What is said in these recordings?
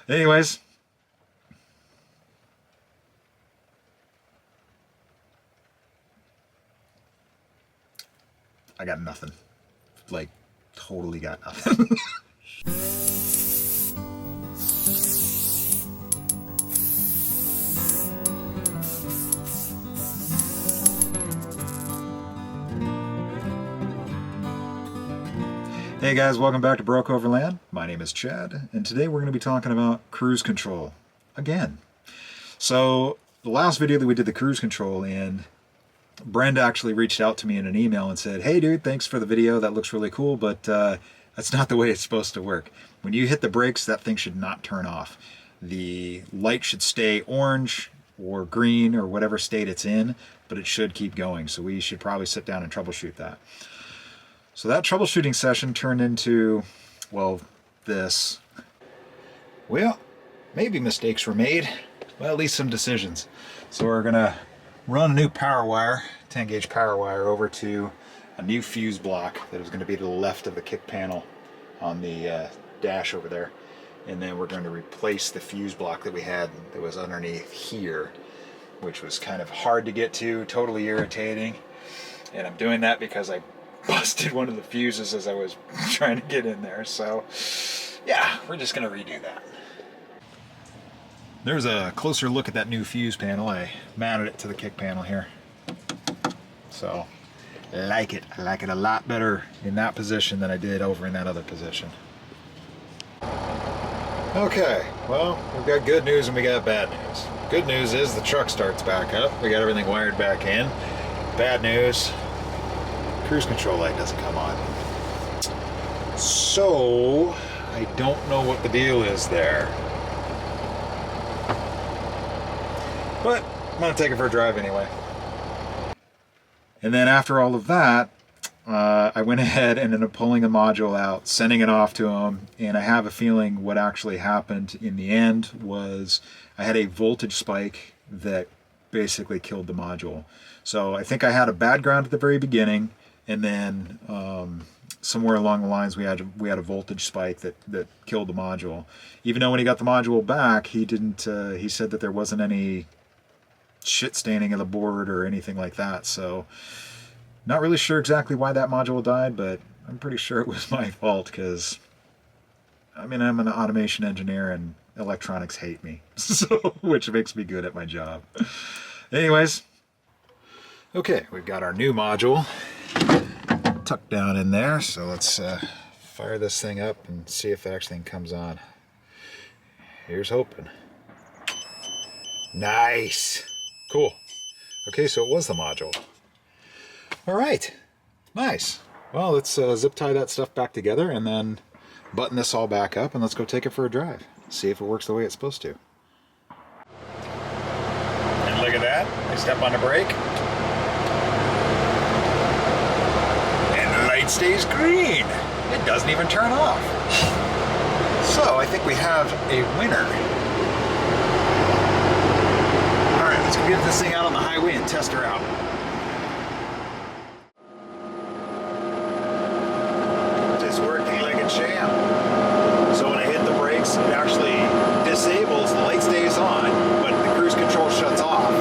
Anyways, I got nothing. Like, totally got nothing. Hey guys, welcome back to OverLand. My name is Chad, and today we're going to be talking about cruise control again. So the last video that we did the cruise control in, Berend actually reached out to me in an email and said, hey dude, thanks for the video, that looks really cool, but that's not the way it's supposed to work. When you hit the brakes, that thing should not turn off. The light should stay orange or green or whatever state it's in, but it should keep going. So we should probably sit down and troubleshoot that. So that troubleshooting session turned into, well, this. Well, maybe mistakes were made, well, at least some decisions. So we're gonna run a new power wire, 10 gauge power wire, over to a new fuse block that is gonna be to the left of the kick panel on the dash over there. And then we're going to replace the fuse block that we had that was underneath here, which was kind of hard to get to, totally irritating. And I'm doing that because I busted one of the fuses as I was trying to get in there. So yeah, we're just gonna redo that. There's a closer look at that new fuse panel. I mounted it to the kick panel here. So I like it a lot better in that position than I did over in that other position. Okay, well, we've got good news and we got bad news. Good news is the truck starts back up. We got everything wired back in. Bad news, cruise control light doesn't come on. So I don't know what the deal is there. But I'm gonna take it for a drive anyway. And then after all of that, I went ahead and ended up pulling the module out, sending it off to him, and I have a feeling what actually happened in the end was I had a voltage spike that basically killed the module. So I think I had a bad ground at the very beginning, and then somewhere along the lines we had a voltage spike that killed the module. Even though when he got the module back, he didn't. He said that there wasn't any shit staining of the board or anything like that. So not really sure exactly why that module died, but I'm pretty sure it was my fault because I mean I'm an automation engineer and electronics hate me, so which makes me good at my job. Anyways, okay, we've got our new module tucked down in there, so let's fire this thing up and see if that actually comes on. Here's hoping. Nice, cool. Okay, so it was the module. All right, nice. Well, let's zip tie that stuff back together and then button this all back up, and let's go take it for a drive. See if it works the way it's supposed to. And look at that, I step on the brake. Stays green. It doesn't even turn off. So I think we have a winner. All right, let's go get this thing out on the highway and test her out. It's working like a champ. So when I hit the brakes, it actually disables, the light stays on, but the cruise control shuts off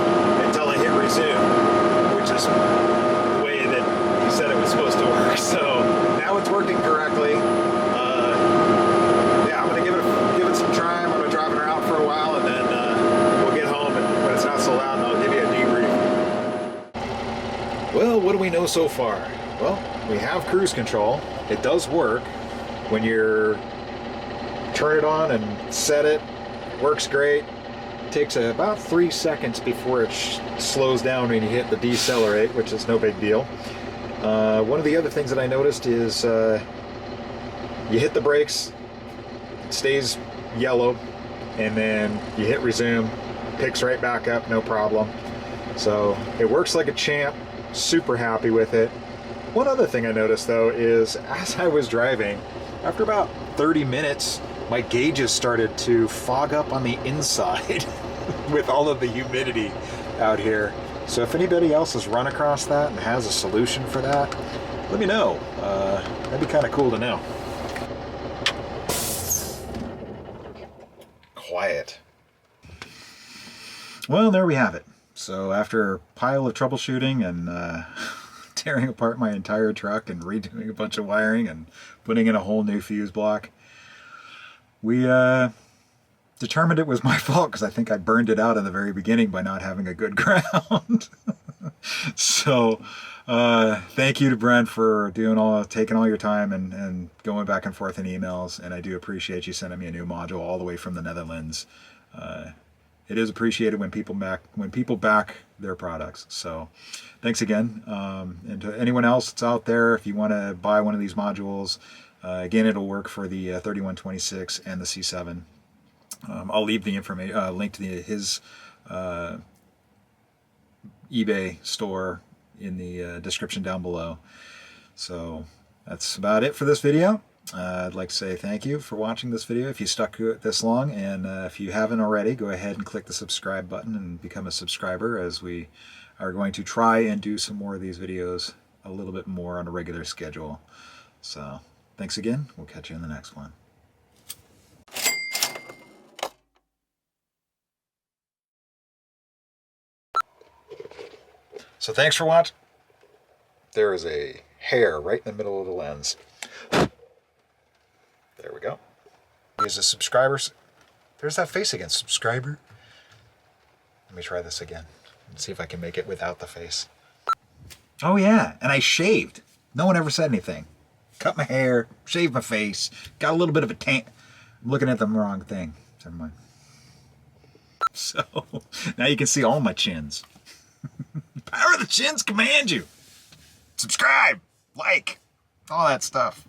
until I hit resume, which is the way that he said it was supposed to work. So now it's working correctly. Yeah, I'm gonna give it some time. I'm gonna drive her out for a while, and then we'll get home when it's not so loud, and I'll give you a debrief. Well, what do we know so far? Well, we have cruise control. It does work when you're turn it on and set it. It works great. It takes about 3 seconds before it slows down when you hit the decelerate, which is no big deal. One of the other things that I noticed is you hit the brakes, it stays yellow, and then you hit resume, picks right back up, no problem. So it works like a champ, super happy with it. One other thing I noticed though is as I was driving, after about 30 minutes, my gauges started to fog up on the inside with all of the humidity out here. So if anybody else has run across that and has a solution for that, let me know. That'd be kind of cool to know. quiet. Well, there we have it. So after a pile of troubleshooting and tearing apart my entire truck and redoing a bunch of wiring and putting in a whole new fuse block, we determined it was my fault because I think I burned it out in the very beginning by not having a good ground. So thank you to Berend for taking all your time and going back and forth in emails, and I do appreciate you sending me a new module all the way from the Netherlands. It is appreciated when people back their products. So thanks again. And to anyone else that's out there, if you want to buy one of these modules, again, it'll work for the 3126 and the C7. I'll leave the information, link to his eBay store in the description down below. So that's about it for this video. I'd like to say thank you for watching this video if you stuck to it this long, and if you haven't already, go ahead and click the subscribe button and become a subscriber, as we are going to try and do some more of these videos a little bit more on a regular schedule. So thanks again. We'll catch you in the next one. So thanks for watching. There is a hair right in the middle of the lens. There we go. Here's a subscriber. There's that face again. Subscriber. Let me try this again and see if I can make it without the face. Oh yeah, and I shaved. No one ever said anything. Cut my hair, shaved my face, got a little bit of a tan. I'm looking at the wrong thing. Never mind. So now you can see all my chins. Power of the chins command you. Subscribe, like, all that stuff.